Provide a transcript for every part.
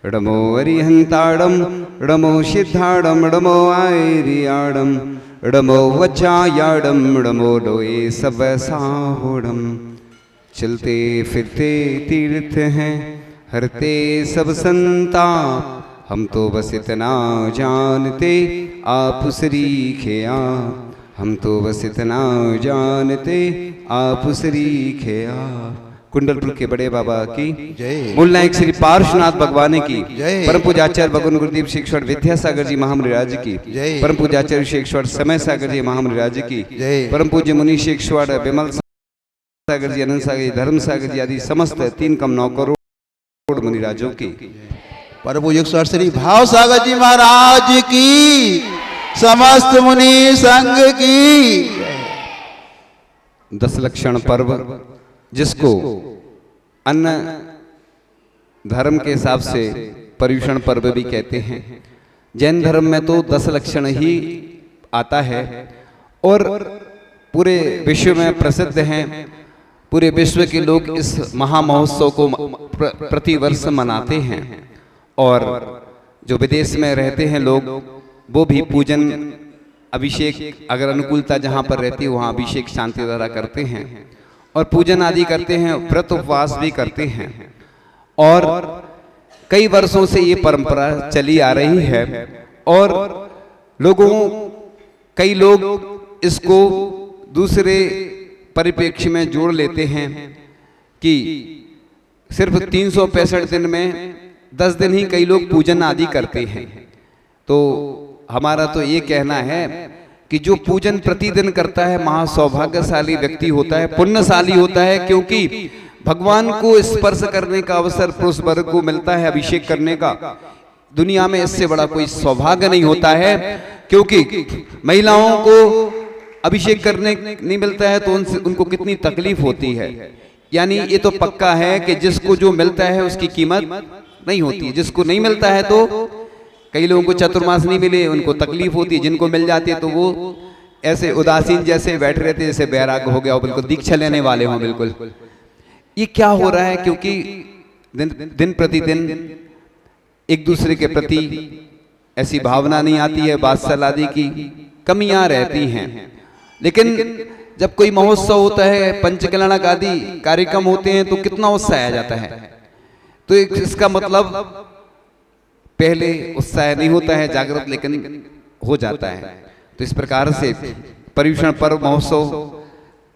डमो अरिहंताड़म डमो सिद्धाड़म डमो आयरियाड़म डमो वचायाड़म डमो डोए सब साहोड़म। चलते फिरते तीर्थ हैं हरते सब संताप, हम तो बस इतना जानते आप सरीखे आप, हम तो बस इतना जानते आप सरीखे आप। कुंडलपुर के बड़े बाबा की जय। मूल नायक श्री पार्श्वनाथ भगवान की जय। परम पूजाचार्य भगवान गुरुदेव शेखर विद्यासागर जी महामृराज की जय। परम पूजाचार्य शेखर समय सागर जी महामृराज की जय। परम पूज्य मुनि शेखर विमल सागर जी अनंत सागर जी धर्म सागर जी आदि समस्त 3,9 करोड़ मुनिराजों की परम पूज्य श्री भाव सागर जी महाराज की, समस्त मुनि संघ की। 10 लक्षण पर्व, जिसको अन्य धर्म के हिसाब से पर्युषण पर्व भी कहते हैं। जैन धर्म में तो 10 लक्षण ही आता है और पूरे विश्व में प्रसिद्ध हैं। पूरे विश्व के लोग इस महामहोत्सव को प्रतिवर्ष मनाते हैं और जो विदेश में रहते हैं लोग वो भी पूजन अभिषेक, अगर अनुकूलता जहाँ पर रहती है वहाँ अभिषेक शांति द्वारा करते हैं और पूजन आदि करते हैं, व्रत उपवास भी करते हैं। और कई वर्षों से ये परंपरा चली आ रही है और कई लोग इसको दूसरे परिप्रेक्ष्य में जोड़ लेते हैं कि सिर्फ 365 दिन में 10 दिन ही कई लोग पूजन आदि करते हैं। तो हमारा तो ये कहना है कि जो पूजन प्रतिदिन करता है महासौभाग्यशाली व्यक्ति होता है, पुण्यशाली होता है, क्योंकि भगवान को स्पर्श करने का अवसर पुरुष वर्ग को मिलता है, अभिषेक करने का। दुनिया में इससे बड़ा कोई सौभाग्य नहीं होता है, क्योंकि महिलाओं को अभिषेक करने नहीं मिलता है तो उनको कितनी तकलीफ होती है। यानी ये तो पक्का है कि जिसको जो मिलता है उसकी कीमत नहीं होती है, जिसको नहीं मिलता है तो कई लोगों को चतुर्मास नहीं मिले उनको तकलीफ होती है, जिनको मिल जाती है तो वो ऐसे उदासीन जैसे बैठ रहते जैसे बैराग हो गया हो, बिल्कुल दीक्षा लेने वाले हों। बिल्कुल ये क्या हो रहा है? क्योंकि दिन प्रतिदिन एक दूसरे के प्रति ऐसी भावना नहीं आती है, वात्सल्य आदि की कमियां रहती हैं। लेकिन जब कोई महोत्सव होता है, पंचकल्याणक आदि कार्यक्रम होते हैं तो कितना उत्साह आ जाता है। तो इसका मतलब पहले उत्साह नहीं होता है जागृत, लेकिन हो जाता है। तो इस प्रकार से पर्युषण पर्व महोत्सव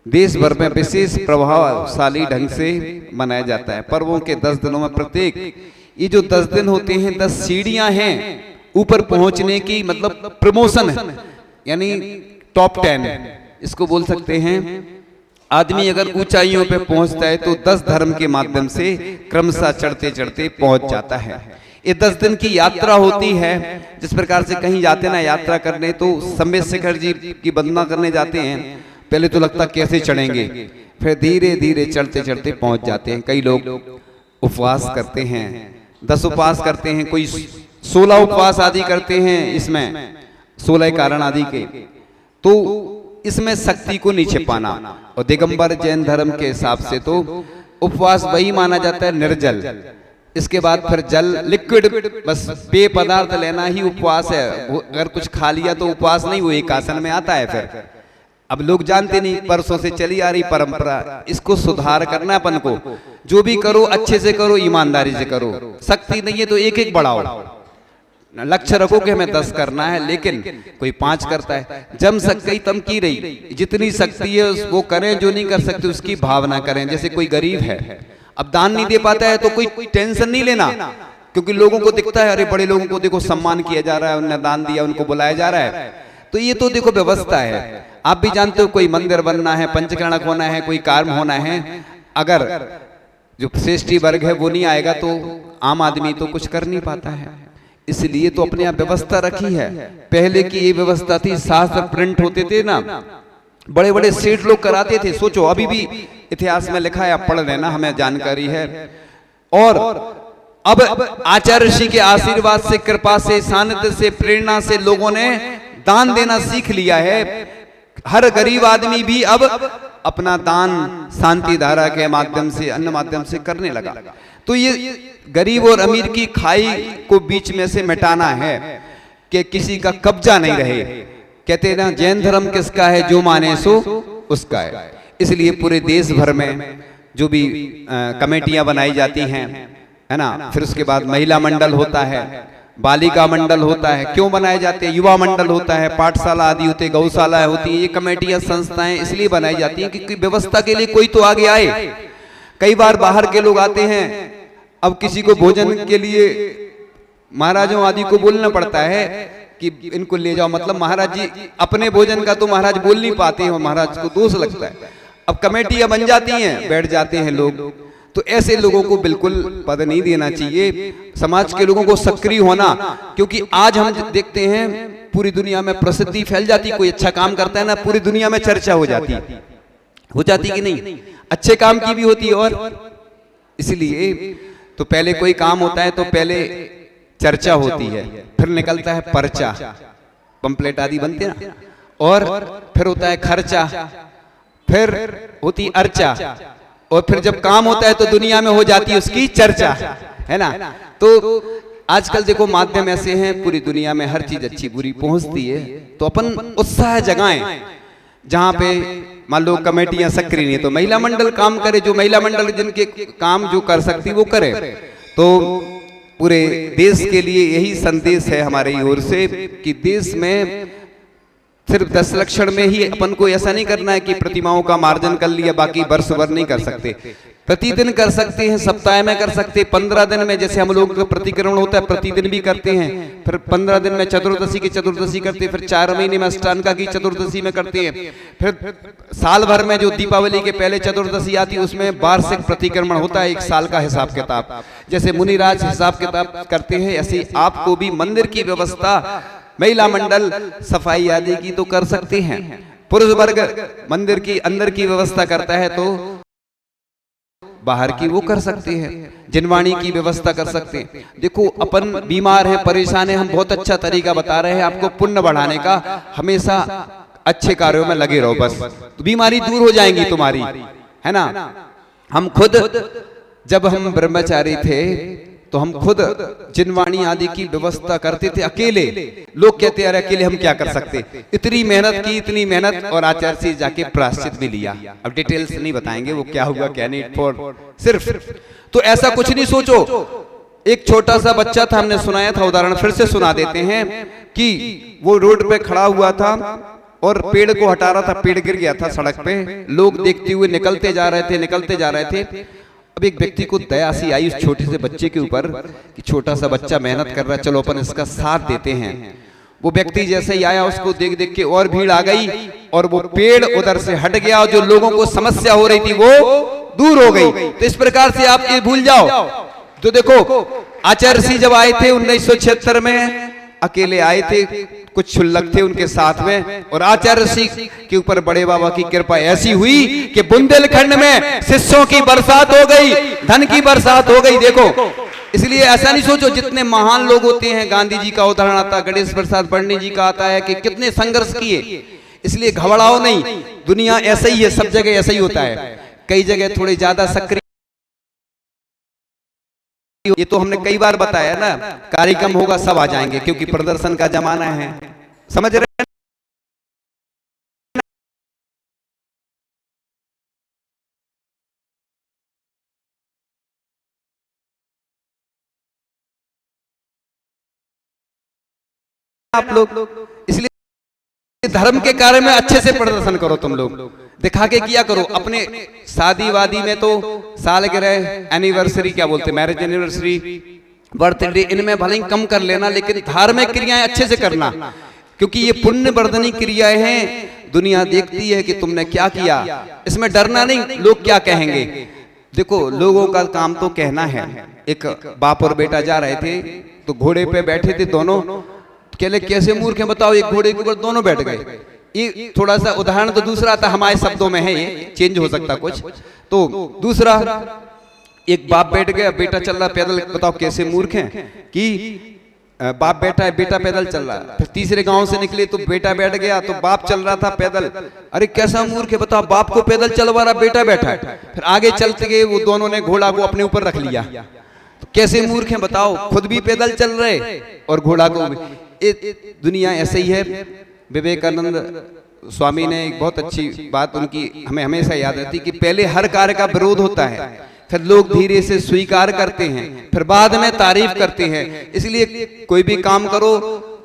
देश भर में विशेष प्रभावशाली ढंग से मनाया जाता है। पर्वों के 10 दिनों में प्रत्येक ये जो 10 दिन होते हैं 10 सीढ़ियां हैं ऊपर पहुंचने की, मतलब प्रमोशन है, यानी टॉप 10 इसको बोल सकते हैं। आदमी अगर ऊंचाइयों पे पहुंचता है तो 10 धर्म के माध्यम से क्रमशः चढ़ते चढ़ते पहुंच जाता है। ये 10 दिन की यात्रा होती है। जिस प्रकार से कहीं जाते ना यात्रा करने तो सम्मेद शिखर जी की वंदना करने जाते हैं, पहले तो लगता कैसे चढ़ेंगे, फिर धीरे धीरे चढ़ते चढ़ते पहुंच जाते हैं। कई लोग उपवास करते हैं, 10 उपवास करते हैं, कोई 16 उपवास आदि करते हैं, इसमें 16 कारण आदि के। तो इसमें शक्ति को नहीं छिपाना। और दिगंबर जैन धर्म के हिसाब से तो उपवास वही माना जाता है निर्जल, इसके बाद फिर जल लिक्विड, बस पेय पदार्थ लेना ही उपवास है। अगर कुछ खा लिया तो उपवास नहीं, वो एक आसन में आता है। फिर अब लोग जानते नहीं, परसों से चली आ रही परंपरा, इसको सुधार करना अपन को। जो भी करो अच्छे से करो, ईमानदारी से करो। शक्ति नहीं है तो एक एक बढ़ाओ, लक्ष्य रखो कि हमें 10 करना है, लेकिन कोई 5 करता है। जम सकती तम की रही, जितनी शक्ति है वो करें, जो नहीं कर सकते उसकी भावना करें। जैसे कोई गरीब है, अब दान नहीं दे पाता है तो कोई टेंशन नहीं लेना, क्योंकि लोगों को दिखता है अरे बड़े लोगों को देखो सम्मान किया जा रहा है, उन्होंने दान दिया, उनको बुलाया जा रहा है। तो ये तो देखो व्यवस्था है। आप भी जानते हो कोई मंदिर बनना है, पंचकल्याणक होना है, कोई कार्य होना है, अगर जो श्रेष्ठी वर्ग है वो नहीं आएगा तो आम आदमी तो कुछ कर नहीं पाता है। इसलिए तो अपने यहाँ व्यवस्था रखी है। पहले की ये व्यवस्था थी, शास्त्र प्रिंट होते थे ना, बड़े बड़े सेठ लोग कराते थे। सोचो अभी भी इतिहास में लिखा है, आप पढ़ लेना, हमें जानकारी है। और अब आचार्य ऋषि के आशीर्वाद से, कृपा से, सानिध्य से, प्रेरणा से लोगों ने दान देना सीख लिया है। हर गरीब आदमी भी अब अपना दान शांति धारा के माध्यम से, अन्य माध्यम से करने लगा। तो ये गरीब और अमीर की खाई को बीच में से मिटाना है कि किसी का कब्जा नहीं रहे। कहते हैं ना, जैन धर्म किसका है, जो माने सो उसका है। इसलिए पूरे देश भर में जो भी कमेटियां बनाई जाती हैं, है ना, फिर उसके बाद महिला मंडल होता है, बालिका मंडल होता है, क्यों बनाए जाते हैं, युवा मंडल होता है, पाठशाला आदि होते हैं, गौशाला होती है, ये कमेटियां संस्थाएं इसलिए बनाई जाती हैं कि व्यवस्था के लिए कोई तो आगे आए। कई बार बाहर के लोग आते हैं, अब किसी को भोजन के लिए महाराजों आदि को बोलना पड़ता है कि इनको ले जाओ, मतलब महाराज जी अपने भोजन का तो महाराज बोल नहीं पाते हैं, महाराज को दोष लगता है। अब कमेटियां बन जाती हैं, बैठ जाते हैं लोग, तो ऐसे लोगों को बिल्कुल पद नहीं देना चाहिए। समाज के लोगों को सक्रिय होना, क्योंकि आज हम देखते हैं पूरी दुनिया में प्रसिद्धि फैल जाती, कोई अच्छा काम करता है ना, पूरी दुनिया में चर्चा हो जाती कि नहीं, अच्छे काम की भी होती है। और इसलिए तो पहले कोई काम होता है तो पहले चर्चा होती है, फिर निकलता है पर्चा, पंपलेट आदि बनते हैं ना, और फिर होता है खर्चा, फिर होती अर्चा, और फिर जब काम होता है तो दुनिया में हो जाती है उसकी चर्चा, है ना। तो आजकल देखो माध्यम ऐसे हैं, पूरी दुनिया में हर चीज अच्छी बुरी पहुंचती है, तो अपन उत्साह जगाएं। जहां पे मान लो कमेटियां सक्रिय नहीं, तो महिला मंडल काम करे, जो महिला मंडल जिनके काम जो कर सकती वो करे। तो पूरे देश के लिए यही संदेश है हमारी ओर से कि देश में सिर्फ 10 लक्षण में ही अपन को ऐसा नहीं करना है कि प्रतिमाओं का मार्जन कर लिया, बाकी वर्ष भर नहीं कर सकते। प्रतिदिन कर सकते हैं, सप्ताह में कर सकते हैं, 15 दिन में, जैसे हम लोगों का प्रतिक्रमण होता है प्रतिदिन भी करते हैं, फिर 15 दिन में चतुर्दशी की चतुर्दशी करते हैं, फिर 4 महीने में अष्टांगा की चतुर्दशी में करते हैं, फिर साल भर में जो दीपावली के पहले चतुर्दशी आती है उसमें वार्षिक प्रतिक्रमण होता है, 1 साल का हिसाब किताब। जैसे मुनिराज हिसाब किताब करते हैं, ऐसे आपको भी मंदिर की व्यवस्था, महिला मंडल सफाई आदि की तो कर सकते हैं, पुरुष वर्ग मंदिर की अंदर की व्यवस्था करता है तो बाहर की वो कर सकते हैं, जिनवाणी की व्यवस्था कर सकते हैं। देखो अपन बीमार है, परेशान है, हम बहुत अच्छा तरीका बता रहे हैं आपको पुण्य बढ़ाने का, हमेशा अच्छे कार्यों में लगे रहो, बस तो बीमारी दूर हो जाएंगी तुम्हारी, है ना। हम खुद जब हम ब्रह्मचारी थे तो हम खुद जिनवाणी आदि की व्यवस्था करते थे अकेले। लोग कहते हैं अरे अकेले हम क्या कर सकते, इतनी मेहनत की, इतनी मेहनत, और आचार्य से जाके प्रायश्चित भी लिया। अब डिटेल्स नहीं बताएंगे वो क्या हुआ क्या नहीं, फॉर सिर्फ तो ऐसा कुछ नहीं सोचो। एक छोटा सा बच्चा था, हमने सुनाया था उदाहरण, फिर से सुना देते हैं कि वो रोड पे खड़ा हुआ था और पेड़ को हटा रहा था, पेड़ गिर गया था सड़क पे, लोग देखते हुए निकलते जा रहे थे। अब एक व्यक्ति को दया सी आई उस छोटे से बच्चे के ऊपर कि छोटा सा बच्चा मेहनत कर रहा है, चलो अपन इसका साथ देते हैं। वो व्यक्ति जैसे ही आया उसको देख देख के और भीड़ आ गई और वो पेड़ उधर से हट गया और जो लोगों को समस्या हो रही थी वो दूर हो गई। तो इस प्रकार से आप ये भूल जाओ। तो देखो आचार्य सिंह जब आए थे 1976 में, अकेले आए थे, कुछ क्षुल्लक थे उनके साथ में, और आचार्य सिंह के ऊपर बड़े बाबा की कृपा ऐसी हुई कि बुंदेलखंड में शिष्यों की बरसात हो गई, धन की बरसात हो गई। देखो इसलिए ऐसा नहीं सोचो, जितने महान लोग होते हैं, गांधी जी का उदाहरण आता है, गणेश प्रसाद पंडित जी का आता है कि कितने संघर्ष किए, इसलिए घबराओ नहीं। दुनिया ऐसा ही है, सब जगह ऐसा ही होता है, कई जगह थोड़े ज्यादा सक्रिय, ये तो हमने कई बार बताया ना, कार्यक्रम होगा सब आ जाएंगे क्योंकि प्रदर्शन का जमाना है, समझ रहे हैं? आप लोग इसलिए धर्म के कार्य में अच्छे से प्रदर्शन करो, तुम लोग दिखा के किया करो। अपने शादी वादी में तो सालगिरह, एनिवर्सरी क्या बोलते, मैरिज एनिवर्सरी, बर्थडे, इनमें भले ही कम कर लेना, लेकिन धार्मिक क्रियाएं अच्छे से करना, क्योंकि ये पुण्य वर्धनी क्रियाएं हैं। दुनिया देखती है कि तुमने क्या किया, इसमें डरना नहीं, लोग क्या कहेंगे। देखो लोगों का काम तो कहना है। एक बाप और बेटा जा रहे थे तो घोड़े पे बैठे थे दोनों, कहले कैसे मूर्ख हैं बताओ, एक घोड़े के ऊपर दोनों बैठ गए। ये थोड़ा सा उदाहरण तो दूसरा आता, हमारे शब्दों में है, ये चेंज हो सकता कुछ। तो दूसरा, एक बाप बैठ गया, बेटा चल रहा पैदल, बताओ कैसे मूर्ख हैं कि बाप बैठा है, बेटा पैदल चल रहा है। फिर तीसरे गांव से निकले तो बेटा बैठ गया, तो बाप चल रहा था पैदल। अरे कैसा मूर्ख है बताओ, बाप को पैदल चलवा रहा, बेटा बैठा है। फिर आगे चलते गए, वो दोनों ने घोड़ा को अपने ऊपर रख लिया। तो कैसे मूर्ख हैं बताओ, खुद भी पैदल चल रहे और घोड़ा को भी। दुनिया ऐसे ही है। विवेकानंद स्वामी ने एक बहुत अच्छी बात उनकी हमें हमेशा याद रहती कि पहले हर कार्य का विरोध होता है, फिर लोग धीरे से स्वीकार करते हैं, फिर बाद में तारीफ करते हैं। इसलिए कोई भी काम करो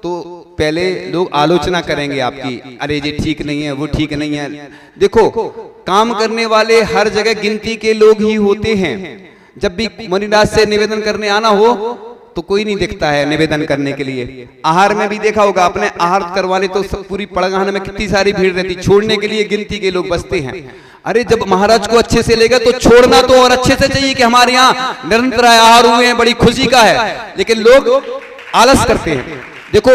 तो पहले लोग आलोचना करेंगे आपकी, अरे ये ठीक नहीं है, वो ठीक नहीं है। देखो, काम करने वाले हर जगह गिनती के लोग ही होते हैं। जब भी मुनिराज से निवेदन करने आना हो तो कोई नहीं दिखता है निवेदन करने के लिए। आहार में भी देखा होगा आपने, आहार करवाने तो पूरी पड़गान में कितनी सारी भीड़ रहती, छोड़ने के लिए गिनती के लोग बचते हैं। अरे जब महाराज को अच्छे से लेगा तो छोड़ना तो और अच्छे से चाहिए कि हमारे यहाँ निरंतर आहार हुए हैं, बड़ी खुशी का है। लेकिन लोग आलस करते हैं। देखो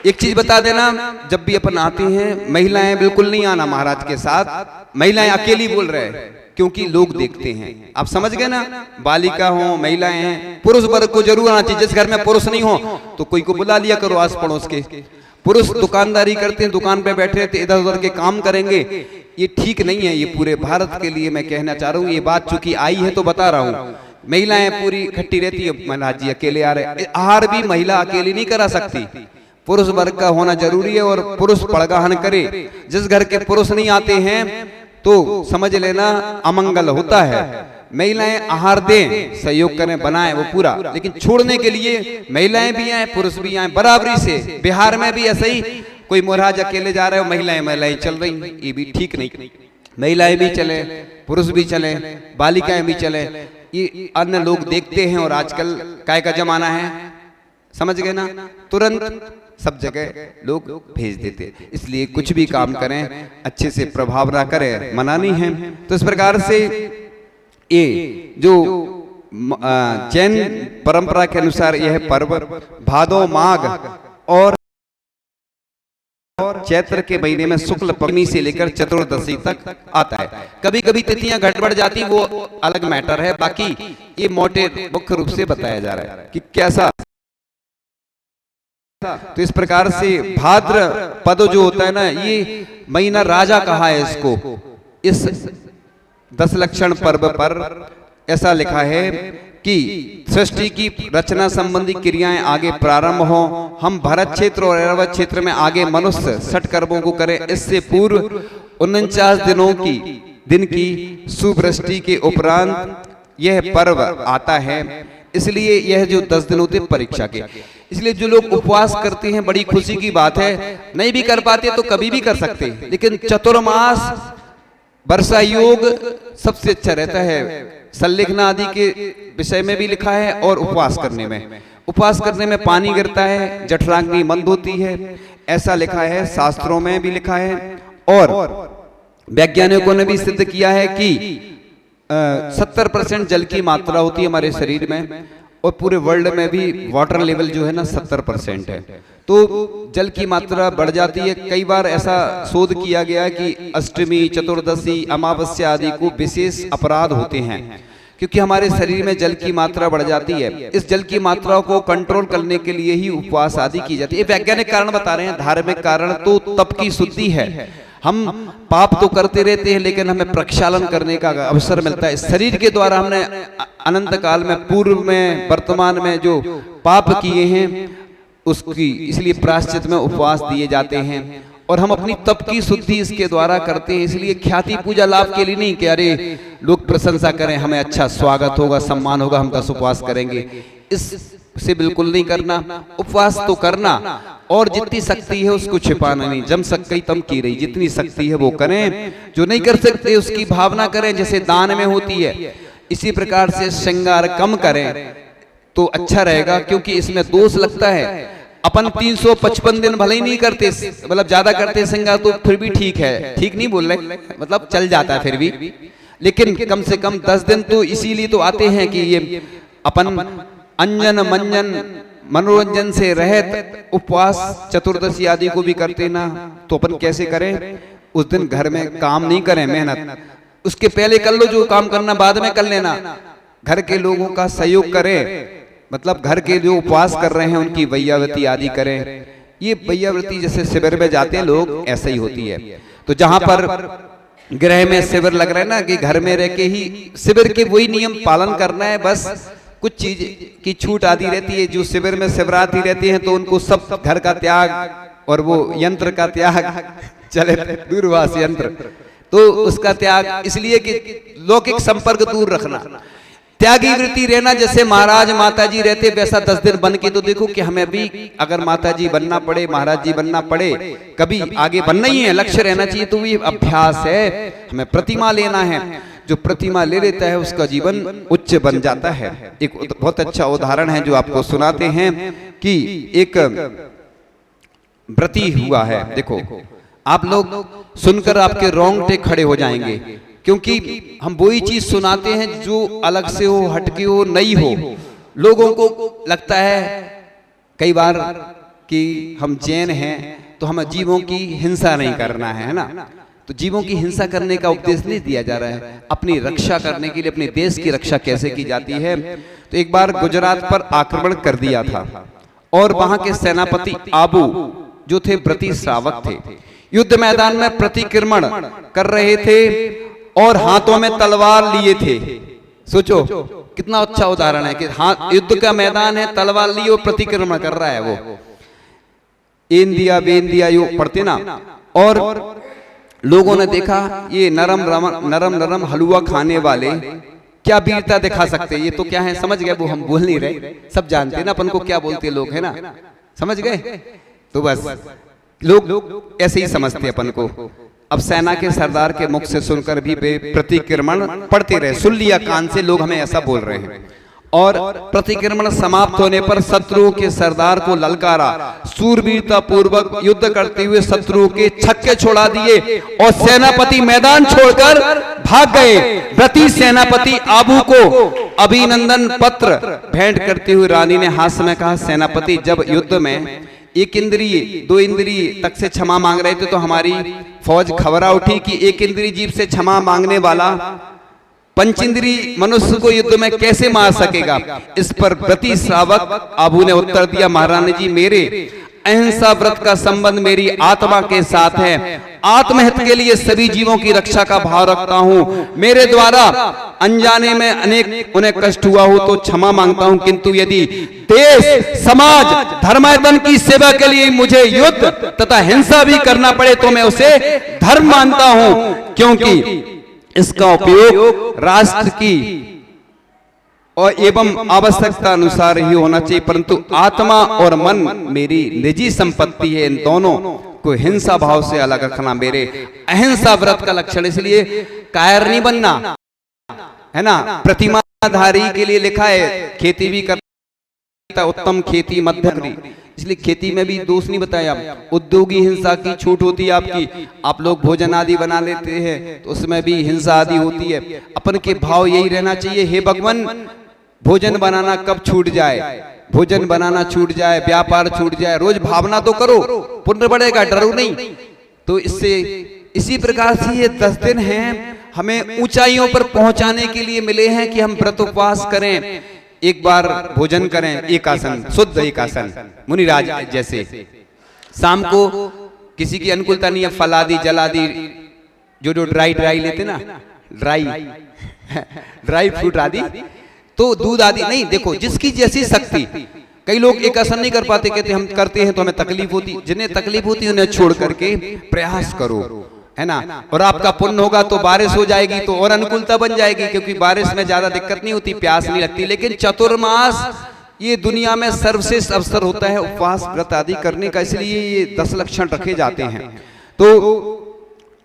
एक चीज बता देना, जब भी अपन आते हैं महिलाएं बिल्कुल नहीं आना महाराज के साथ। महिलाएं अकेली बोल रहे हैं क्योंकि लोग देखते हैं। आप समझ गए ना, बालिका हो, महिलाएं हैं, पुरुष वर्ग को जरूर आना चाहिए। जिस घर में पुरुष नहीं हो तो कोई को बुला लिया करो आस पड़ोस के। पुरुष दुकानदारी करते हैं, दुकान पे बैठे रहते, इधर उधर के काम करेंगे, ये ठीक नहीं है। ये पूरे भारत के लिए मैं कहना चाह रहा हूँ, ये बात चूंकि आई है तो बता रहा हूँ। महिलाएं पूरी इकट्ठी रहती है, महाराज जी अकेले आ रहे। आहार भी महिला अकेली नहीं करा सकती, पुरुष वर्ग का होना जरूरी है और पुरुष पड़गाहन करे। जिस घर के पुरुष नहीं आते हैं तो समझ लेना अमंगल होता है। महिलाएं आहार दें, सहयोग करें, बनाएं वो पूरा, लेकिन छोड़ने के लिए महिलाएं भी आए, पुरुष भी आए बराबरी से। बिहार में भी ऐसे ही, कोई महाराज अकेले जा रहे हो, महिलाएं चल रही, ये भी ठीक नहीं। महिलाएं भी चले, पुरुष भी चले, बालिकाएं भी चले, ये अन्य लोग देखते हैं। और आजकल काय का जमाना है, समझ गए ना, तुरंत सब जगह लोग भेज देते। इसलिए कुछ भी काम करें अच्छे से प्रभाव ना करें, मना नहीं है। तो इस प्रकार से ये जो जैन परंपरा के अनुसार यह पर्व भादो माघ और चैत्र के महीने में शुक्ल पंचमी से लेकर चतुर्दशी तक आता है। कभी कभी तिथियां घट जाती, वो अलग मैटर है। बाकी ये मोटे मुख्य रूप से बताया जा रहा है कि कैसा। तो इस प्रकार से भाद्र पद जो होता है ना, ये महीना राजा कहा है इसको। इस 10 लक्षण पर्व पर ऐसा लिखा है कि सृष्टि की रचना संबंधी क्रियाएं आगे प्रारंभ हो। हम भरत क्षेत्र और ऐरावत क्षेत्र में आगे मनुष्य 60 कर्मों को करें। इससे पूर्व 49 दिन की सुवृष्टि के उपरांत यह पर्व आता है। इसलिए यह जो 10 दिन होते परीक्षा के, इसलिए जो लोग उपवास करते हैं बड़ी खुशी की बात है। नहीं भी कर पाते तो कभी भी कर सकते, लेकिन चतुर्मास वर्षा योग सबसे अच्छा रहता है। संलेखना आदि के विषय में भी लिखा है और उपवास करने में पानी गिरता है, जठराग्नि मंद होती है, ऐसा लिखा है, शास्त्रों में भी लिखा है। और वैज्ञानिकों ने भी सिद्ध किया है कि 70% जल की मात्रा होती है हमारे शरीर में, और पूरे वर्ल्ड में भी वाटर लेवल जो है ना 70% है। तो जल की मात्रा बढ़ जाती है। कई बार ऐसा शोध किया गया कि अष्टमी, चतुर्दशी, अमावस्या आदि को विशेष अपराध होते हैं, क्योंकि हमारे शरीर में जल की मात्रा बढ़ जाती है। इस जल की मात्रा को कंट्रोल करने के लिए ही उपवास आदि की जाती है। वैज्ञानिक कारण बता रहे हैं। धार्मिक कारण तो तप की शुद्धि है। हम पाप तो करते रहते हैं, लेकिन हमें प्रक्षालन करने का अवसर मिलता है। शरीर के द्वारा हमने अनंत काल में, पूर्व में, वर्तमान में जो पाप किए हैं उसकी, इसलिए प्रायश्चित में उपवास दिए जाते हैं। और हम अपनी तप की शुद्धि इसके द्वारा करते हैं। इसलिए ख्याति पूजा लाभ के लिए नहीं कि अरे लोग प्रशंसा करें, हमें अच्छा स्वागत होगा, सम्मान होगा, हम 10 उपवास करेंगे, इससे बिल्कुल नहीं करना। उपवास तो करना, और जितनी शक्ति है उसको छिपाना नहीं। जम सकई तम की रही, जितनी शक्ति है वो करें। जो नहीं कर सकते उसकी भावना करें, जैसे दान में होती है। इसी प्रकार से श्रृंगार कम करें तो अच्छा रहेगा, क्योंकि इसमें दोष लगता है। अपन 355 दिन भले ही नहीं करते, मतलब ज्यादा करते श्रृंगार तो फिर भी ठीक है, ठीक नहीं बोल रहे, मतलब चल जाता है फिर भी, लेकिन कम से कम 10 दिन तो इसीलिए तो आते हैं कि ये अपन अंजन मंजन मनोरंजन से रहत उपवास चतुर्दशी आदि को भी करते ना। तो अपन कैसे करें? उस दिन घर में काम नहीं करें, मेहनत उसके पहले कर लो, जो काम करना बाद में कर लेना। घर के लोगों का सहयोग करें, मतलब घर के जो उपवास कर रहे हैं उनकी वैयावृत्ति आदि करें। ये वैयावृत्ति जैसे शिविर में जाते हैं लोग, ऐसा ही होती है। तो जहां पर गृह में शिविर लग रहा है ना, कि घर में रह के ही शिविर के वही नियम पालन करना है, बस कुछ चीज की छूट आती रहती है। जो शिविर में शिवरात्रि रहती है तो उनको सब घर का त्याग और वो यंत्र का त्याग चले, दूरभाष यंत्र, तो उसका त्याग, इसलिए कि लौकिक संपर्क दूर रखना, त्यागी वृत्ति रहना। जैसे महाराज माता जी रहते वैसा 10 दिन बन के तो देखो कि हमें भी अगर माता जी बनना पड़े, महाराज जी बनना पड़े, कभी आगे बनना ही है, लक्ष्य रहना चाहिए। तो ये अभ्यास है, हमें प्रतिमा लेना है। जो प्रतिमा ले लेता है उसका जीवन उच्च बन जाता है। एक बहुत अच्छा उदाहरण है जो आपको सुनाते हैं कि एक व्रती हुआ है। देखो आप लोग सुनकर आपके रोंगटे खड़े हो जाएंगे, क्योंकि हम वही चीज सुनाते हैं जो अलग से हो, हटके हो, नई हो। लोगों को लगता है कई बार कि हम जैन हैं तो हमें जीवों की हिंसा नहीं करना है ना। तो जीवों की हिंसा करने का उपदेश नहीं दिया जा रहा है। अपनी रक्षा करने के लिए, अपने देश की रक्षा कैसे की जाती है। तो एक बार गुजरात पर आक्रमण कर दिया था और वहां के सेनापति आबू जो थे व्रती श्रावक थे, युद्ध मैदान में प्रतिक्रमण कर रहे थे और हाथों में तलवार लिए थे। सोचो कितना अच्छा उदाहरण है कि हाथ, युद्ध का मैदान है, तलवार लिए और प्रतिक्रमण कर रहा है। वो इंदिया बेंदिया यो पढ़ते ना, और लोगों ने देखा ये नरम नरम हलवा खाने वाले क्या वीरता दिखा सकते। ये तो क्या है, समझ गए, वो हम बोल नहीं रहे, सब जानते हैं ना अपन को क्या बोलते लोग, है ना, समझ गए। तो बस लोग ऐसे ही समझते अपन को। अब सेना के सरदार के मुख से सुनकर भी प्रतिक्रमण पढ़ते रहे, सुन लिया कान से, लोग हमें ऐसा बोल रहे हैं। और प्रतिक्रमण समाप्त होने पर शत्रुओं के सरदार को ललकारा, सूरवीरता पूर्वक युद्ध करते हुए शत्रुओं के छक्के छोड़ा दिए और सेनापति मैदान छोड़कर भाग गए। व्रती सेनापति आबू को अभिनंदन पत्र भेंट करते हुए रानी ने हास्य में कहा, सेनापति जब युद्ध में एक इंद्रिय 2 इंद्रिय तक से क्षमा मांग रहे थे तो हमारी फौज खबरा उठी कि एक इंद्रिय जीव से क्षमा मांगने वाला पंचेंद्रिय मनुष्य को युद्ध में कैसे मार सकेगा। इस पर व्रती श्रावक आबू ने उत्तर दिया, महारानी जी मेरे अहिंसा व्रत का संबंध मेरी आत्मा के साथ है। आत्महित के लिए सभी जीवों की रक्षा का भाव रखता हूँ। मेरे द्वारा अनजाने में अनेक उन्हें कष्ट हुआ हो तो क्षमा मांगता हूँ, किंतु यदि देश समाज धर्मायतन की सेवा के लिए मुझे युद्ध तथा हिंसा भी करना पड़े तो मैं उसे धर्म मानता हूँ, क्योंकि इसका उपयोग राष्ट्र की और एवं आवश्यकता अनुसार ही होना चाहिए, परंतु आत्मा और मन मेरी निजी संपत्ति है। इन दोनों को हिंसा भाव से अलग रखना मेरे अहिंसा व्रत का लक्षण। इसलिए कायर नहीं बनना, है ना। प्रतिमाधारी के लिए लिखा है खेती भी करता उत्तम खेती मध्यम, इसलिए खेती में भी दोष नहीं बताया। उद्योगी हिंसा की छूट होती है आपकी, आप लोग भोजन आदि बना लेते हैं तो उसमें भी हिंसा आदि होती है। अपन के भाव यही रहना चाहिए, हे भगवान भोजन बनाना कब छूट जाए, भोजन बनाना छूट जाए, व्यापार छूट जाए, रोज भावना तो करो, पुण्य बढ़ेगा, डरो नहीं। तो इससे इसी प्रकार से ये 10 दिन हैं हमें ऊंचाइयों पर पहुंचाने के लिए मिले हैं कि हम व्रत उपवास करें, एक बार भोजन करें, एक आसन, शुद्ध एक आसन, मुनिराज जैसे। शाम को किसी की अनुकूलता नहीं है, फल आदि जल आदि जो ड्राई लेते ना, ड्राई फ्रूट आदि, तो दूध आदि नहीं। देखो जिसकी जैसी शक्ति, कई लोग एक आसन नहीं कर पाते, कहते हम करते हैं तो हमें तकलीफ होती। जिन्हें तकलीफ होती है उन्हें छोड़ करके प्रयास करो, है ना। और आपका पुण्य होगा तो बारिश हो जाएगी तो और अनुकूलता बन जाएगी, क्योंकि बारिश में ज्यादा दिक्कत नहीं होती, प्यास नहीं लगती। लेकिन चतुर्मास ये दुनिया में सर्वश्रेष्ठ अवसर होता है उपवास व्रत आदि करने का, इसलिए ये 10 लक्षण रखे जाते हैं। तो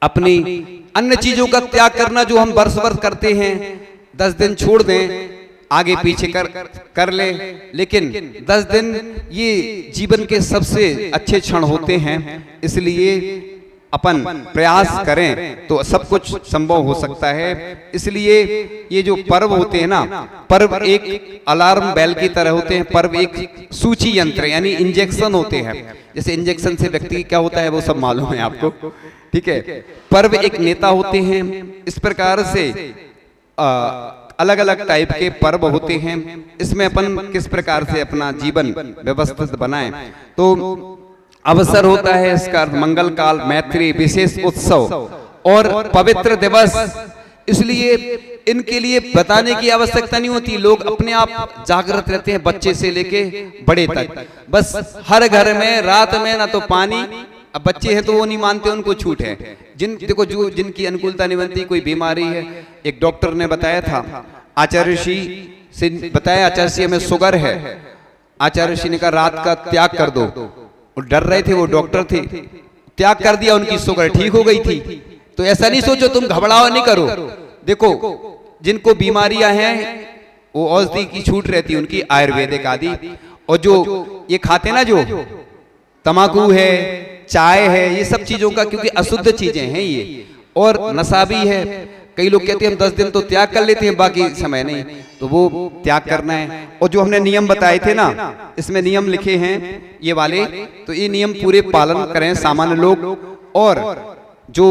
अपनी अन्य चीजों का त्याग करना जो हम वर्ष करते हैं, 10 दिन छोड़ दें, आगे पीछे कर ले, लेकिन 10 दिन ये जीवन के सबसे अच्छे क्षण होते हैं। इसलिए अपन प्रयास करें तो सब कुछ संभव हो सकता है। इसलिए ये जो पर्व होते हैं ना, पर्व एक अलार्म बेल की तरह होते हैं, पर्व एक सूची यंत्र यानी इंजेक्शन होते हैं। जैसे इंजेक्शन से व्यक्ति क्या होता है वो सब मालूम है आपको, ठीक है। पर्व एक नेता होते हैं। इस प्रकार से अलग अलग टाइप के पर्व होते हैं, इसमें अपन किस प्रकार से अपना जीवन व्यवस्थित बनाएं। तो अवसर होता है इसका मंगल काल, मैत्री, विशेष उत्सव और पवित्र दिवस, इसलिए इनके लिए बताने की आवश्यकता नहीं होती। लोग अपने आप जागृत रहते हैं, बच्चे से लेके बड़े तक। बस हर घर में रात में ना तो पानी, अब बच्चे हैं तो वो नहीं मानते, उनको छूट है। देखो जो जिनकी अनुकूलता नहीं बनती, कोई बीमारी है, एक डॉक्टर ने बताया था, आचार्य ऋषि से बताया, आचार्य ऋषि हमें शुगर है। आचार्य ऋषि ने कहा रात का त्याग कर दो, और डर रहे थे, वो डॉक्टर थे, त्याग कर दिया, उनकी शुगर ठीक हो गई थी। तो ऐसा नहीं सोचो, तुम घबराओ नहीं करो। देखो जिनको बीमारियां हैं वो औषधि की छूट रहती है उनकी, आयुर्वेदिक आदि। और जो ये खाते ना, जो तंबाकू है, चाय है, ये सब चीजों का, क्योंकि अशुद्ध चीजें हैं ये, और नशा भी है। कई लोग कहते हैं हम 10 दिन तो त्याग कर लेते हैं, बाकी समय नहीं, तो वो त्याग करना है। और जो हमने नियम बताए थे ना, इसमें नियम लिखे हैं ये वाले, तो ये नियम पूरे पालन करें सामान्य लोग। और जो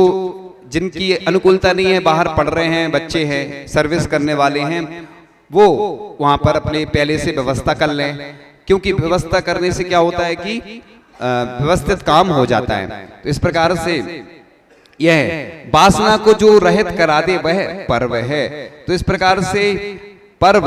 जिनकी अनुकूलता नहीं है, बाहर पढ़ रहे हैं, बच्चे हैं, सर्विस करने वाले हैं, वो वहां पर अपने पहले से व्यवस्था कर लें, क्योंकि व्यवस्था करने से क्या होता है कि व्यवस्थित काम हो जाता है। तो इस प्रकार से यह वासना को जो रहित करा दे वह पर्व है। तो इस प्रकार से पर्व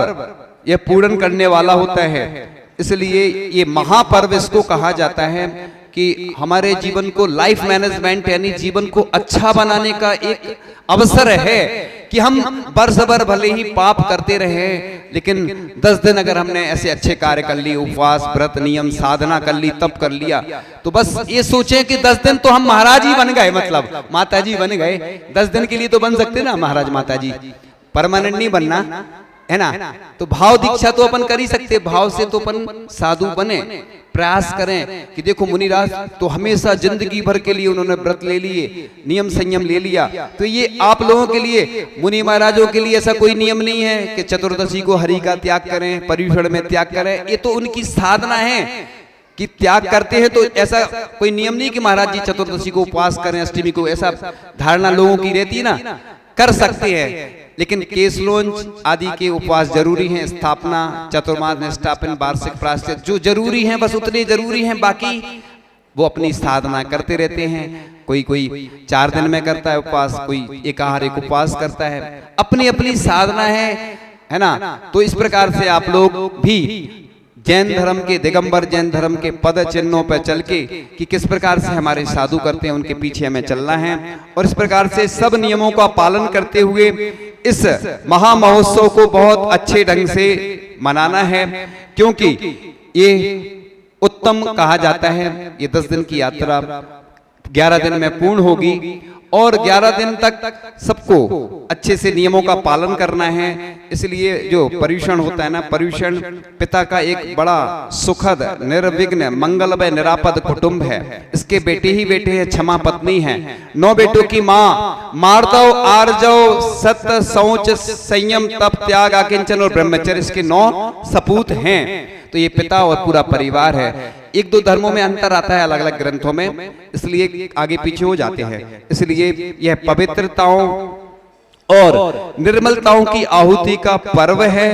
यह पूर्ण करने वाला होता है, इसलिए ये महापर्व इसको कहा जाता है कि हमारे जीवन को लाइफ मैनेजमेंट यानी जीवन को अच्छा बनाने का एक अवसर है कि हम वर्ष भर भले ही पाप करते रहे, लेकिन 10 दिन अगर हमने ऐसे अच्छे कार्य कर लिए, उपवास, व्रत, नियम, साधना कर ली, तप कर लिया, तो बस ये सोचें कि 10 दिन तो हम महाराज ही बन गए, मतलब माता जी बन गए। 10 दिन के लिए तो बन सकते ना महाराज माता जी, परमानेंट नहीं बनना है ना। तो भाव दीक्षा तो अपन कर ही सकते, भाव से तो अपन साधु बने, प्रयास करें कि देखो मुनिराज तो हमेशा जिंदगी भर के लिए उन्होंने व्रत ले लिए, नियम संयम ले लिया। तो ये आप लोगों के लिए, मुनि महाराजों के लिए ऐसा कोई नियम नहीं है कि चतुर्दशी को हरि का त्याग करें, पर्युषण में त्याग करें। ये तो उनकी साधना है कि त्याग करते हैं, तो ऐसा कोई नियम नहीं कि महाराज जी चतुर्दशी को उपवास करें, अष्टमी को, ऐसा धारणा लोगों की रहती है ना, कर सकते हैं। लेकिन केसलोंज आदि के उपवास जरूरी हैं, स्थापना, चतुर्मास, निष्ठापन, वार्षिक प्रायश्चित जो जरूरी हैं बस उतने जरूरी हैं, बाकी वो अपनी साधना करते रहते हैं। कोई 4 दिन में करता है उपवास, कोई एकाहारिक उपवास करता है, अपनी अपनी साधना है ना। तो इस प्रकार से आप लोग भी जैन धर्म के, दिगंबर जैन धर्म के पद चिन्हों पर चल के कि किस प्रकार से हमारे साधु करते हैं, उनके पीछे हमें चलना है। और इस प्रकार से सब नियमों का पालन करते हुए इस महा महोत्सव को बहुत अच्छे ढंग से मनाना है, क्योंकि ये उत्तम कहा जाता है। ये 10 दिन की यात्रा 11 दिन में पूर्ण होगी, और 11 दिन तक सबको अच्छे से नियमों का पालन करना है। इसलिए जो पर्युषण होता है ना, पर्युषण पिता का एक बड़ा सुखद, निर्विघ्न, मंगलमय, निरापद कुटुंब है। इसके बेटे ही बेटे हैं, क्षमा पत्नी है, 9 बेटों की माँ, मार्दव, आर्जव, सत्य, शौच, संयम, तप, त्याग, आकिंचन और ब्रह्मचर्य, इसके 9 सपूत हैं। तो ये पिता और पूरा परिवार है। 1-2 धर्मों में अंतर आता है अलग अलग ग्रंथों में, इसलिए आगे पीछे हो जाते हैं। इसलिए यह पवित्रताओं और निर्मलताओं की आहुति का पर्व है,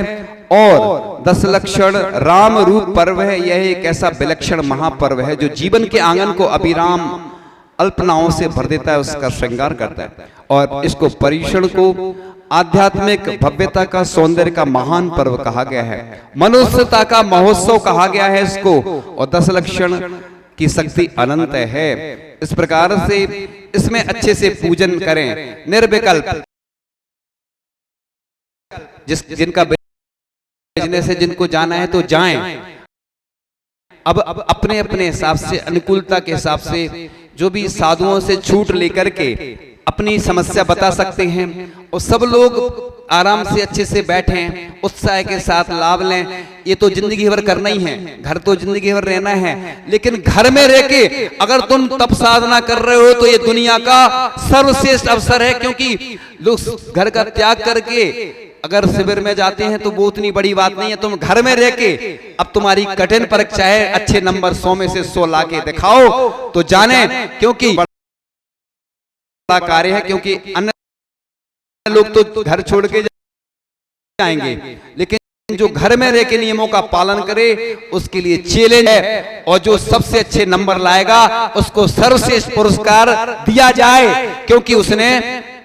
और 10 लक्षण राम रूप पर्व है। यह एक ऐसा विलक्षण महापर्व है जो जीवन के आंगन को अभिराम अल्पनाओं से भर देता है, उसका श्रृंगार करता है। और इसको पर्युषण को आध्यात्मिक भव्यता का, सौंदर्य का महान पर्व कहा गया है, मनुष्यता का महोत्सव कहा गया है इसको, और 10 लक्षण की शक्ति अनंत है। इस प्रकार से इसमें अच्छे से पूजन करें, निर्विकल्प। जिनका बिजनेस है, जिनको जाना है तो जाएं। अब अपने अपने हिसाब से, अनुकूलता के हिसाब से, जो भी साधुओं से छूट लेकर के अपनी समस्या बता सकते हैं, और सब लोग आराम से अच्छे से बैठें, उत्साह के साथ लाभ लें। ये तो जिंदगी भर करना ही है, घर तो जिंदगी भर रहना है, लेकिन घर में रह के अगर तुम तप साधना कर रहे हो तो ये दुनिया का सर्वश्रेष्ठ अवसर है। क्योंकि लोग घर का त्याग करके अगर शिविर में जाते हैं तो वो उतनी बड़ी बात नहीं है। तुम घर में रह के अब तुम्हारी कठिन परीक्षा है, अच्छे नंबर 100 में से 100 ला के दिखाओ तो जाने, क्योंकि बड़ा कार्य है। क्योंकि अन्य लोग तो घर छोड़ के जाएंगे, लेकिन जो घर में रह के नियमों का पालन करे उसके लिए चैलेंज है, और जो सबसे अच्छे नंबर लाएगा उसको सर्वश्रेष्ठ पुरस्कार दिया जाए, क्योंकि उसने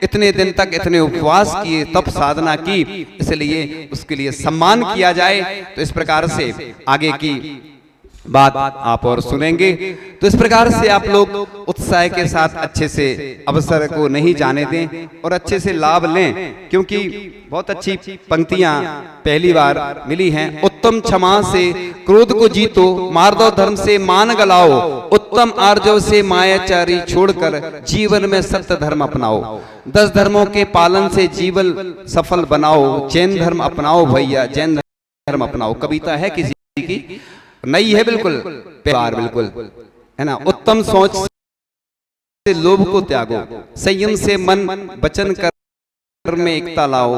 इतने दिन तक इतने उपवास किए, तप साधना की, इसलिए उसके लिए सम्मान किया जाए। तो इस प्रकार से आगे की बात आप और सुनेंगे। तो इस प्रकार से आप लोग उत्साह के साथ अच्छे से अवसर को नहीं जाने दें और अच्छे से लाभ लें, क्योंकि बहुत अच्छी पंक्तियां पहली बार मिली हैं। उत्तम क्षमा से क्रोध को जीतो, मार्दव धर्म से मान गलाओ, उत्तम आर्जव से मायाचारी छोड़कर जीवन में सत्य धर्म अपनाओ, 10 धर्मों के पालन से जीवन सफल बनाओ, जैन धर्म अपनाओ भैया, जैन धर्म अपनाओ। कविता है किसी की, नहीं है, बिल्कुल प्यार, बिल्कुल है ना। उत्तम सोच से लोभ को त्यागो, संयम से मन वचन कर में एकता लाओ,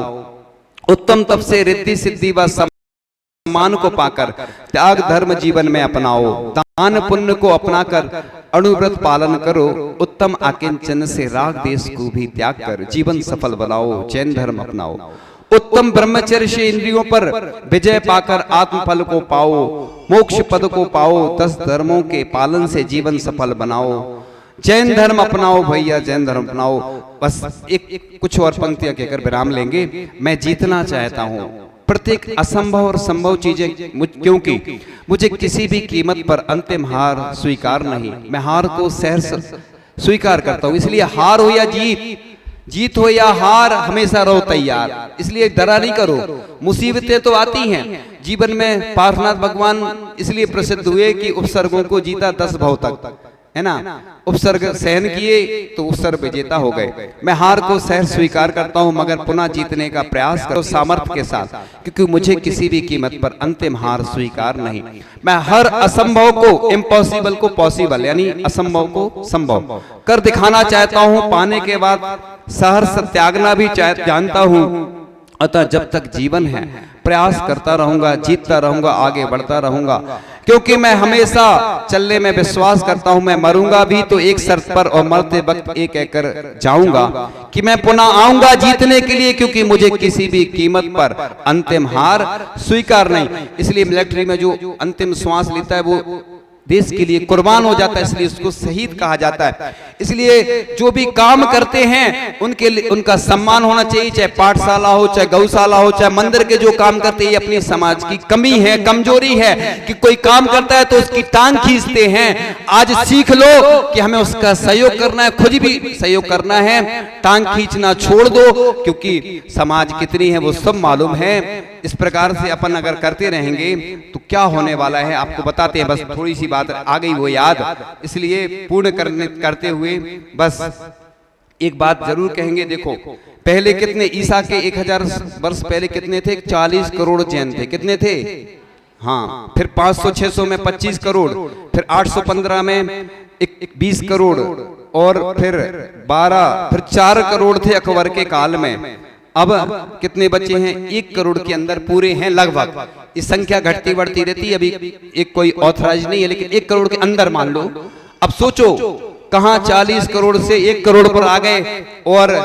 उत्तम तप से रिद्धि सिद्धि व सम्मान को पाकर त्याग धर्म जीवन में अपनाओ, दान पुण्य को अपनाकर अणुव्रत पालन करो, उत्तम आकिंचन से राग देश को भी त्याग कर जीवन सफल बनाओ, जैन धर्म अपनाओ, उत्तम ब्रह्मचर्य से इंद्रियों पर विजय पाकर आत्मफल को पाओ, मोक्ष पद को पाओ, 10 धर्मों के पालन से जीवन सफल बनाओ, जैन धर्म अपनाओ भैया, जैन धर्म अपनाओ। बस एक कुछ और पंक्तियां कहकर विराम लेंगे। मैं जीतना चाहता हूं प्रत्येक असंभव और संभव चीजें, क्योंकि मुझे किसी भी कीमत पर अंतिम हार स्वीकार नहीं। मैं हार को सहर्ष स्वीकार करता हूं, इसलिए हार हो या जीत हो या हार, हमेशा रहो तैयार। इसलिए डरा नहीं करो, मुसीबतें तो आती हैं जीवन में। पार्श्वनाथ भगवान इसलिए प्रसिद्ध हुए कि उपसर्गों को जीता 10 भव तक, है ना। उपसर्ग सहन किए तो उपसर्ग विजेता हो गए। मैं हार को सहर्ष स्वीकार करता हूं, मगर पुनः जीतने का प्रयास करो सामर्थ्य के साथ, क्योंकि मुझे किसी भी कीमत पर अंतिम हार स्वीकार नहीं। मैं हर असंभव को, इम्पॉसिबल को पॉसिबल, यानी असंभव को संभव कर दिखाना चाहता हूं। पाने के बाद सहर्ष त्यागना भी जानता हूं। अतः जब तक जीवन है प्रयास करता रहूंगा, जीतता रहूंगा, आगे बढ़ता रहूंगा, क्योंकि मैं हमेशा चलने में विश्वास करता हूं। मैं मरूंगा भी तो एक शर्त पर, और मरते वक्त एक कहकर जाऊंगा कि मैं पुनः आऊंगा जीतने के लिए, क्योंकि मुझे किसी भी कीमत पर अंतिम हार स्वीकार नहीं। इसलिए मिलिट्री में जो अंतिम श्वास लेता है वो देश के लिए कुर्बान हो जाता है, इसलिए उसको शहीद कहा जाता है। इसलिए जो भी काम करते हैं उनके लिए उनका सम्मान होना चाहिए, चाहे पाठशाला हो, चाहे गौशाला हो, चाहे मंदिर के जो काम करते हैं। ये अपनी समाज की कमी है, कमजोरी है कि कोई काम करता है तो उसकी टांग खींचते हैं। आज सीख लो कि हमें उसका सहयोग करना है, खुद भी सहयोग करना है, टांग खींचना छोड़ दो, क्योंकि समाज कितनी है वो सब मालूम है। इस प्रकार से अपन अगर करते रहेंगे तो क्या होने वाला है आपको बताते हैं। बस थोड़ी सी बात आ गई वो याद, इसलिए पूर्ण करते हुए बस एक बात जरूर कहेंगे। देखो पहले कितने, ईसा के 1000 वर्ष पहले कितने थे? 40 करोड़ जैन थे। कितने थे? हाँ। फिर 500-600 में 25 करोड़, फिर 815 में 20 करोड़, और फिर 12, फिर 4 करोड़ थे अकबर के काल में। अब कितने बच्चे हैं? 1 करोड़ के अंदर पूरे हैं लगभग। इस संख्या घटती बढ़ती रहती है, अभी एक कोई ऑथराइज नहीं है, लेकिन 1 करोड़ के अंदर मान लो। अब सोचो कहां 40 करोड़ से 1 करोड़ पर आ गए, और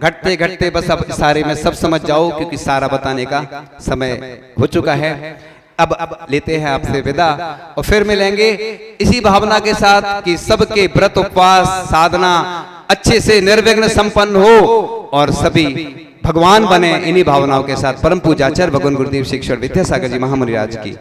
घटते घटते बस अब सारे में सब समझ जाओ, क्योंकि सारा बताने का समय हो चुका है। अब लेते हैं आपसे विदा, और फिर मिलेंगे इसी भावना के साथ कि सबके व्रत उपवास साधना अच्छे से निर्विघ्न संपन्न हो और सभी भगवान बने। इन्हीं भावनाओं के साथ परम पूजाचार्य भगवान गुरुदेव शिक्षण विद्यासागर जी महामुनि राज की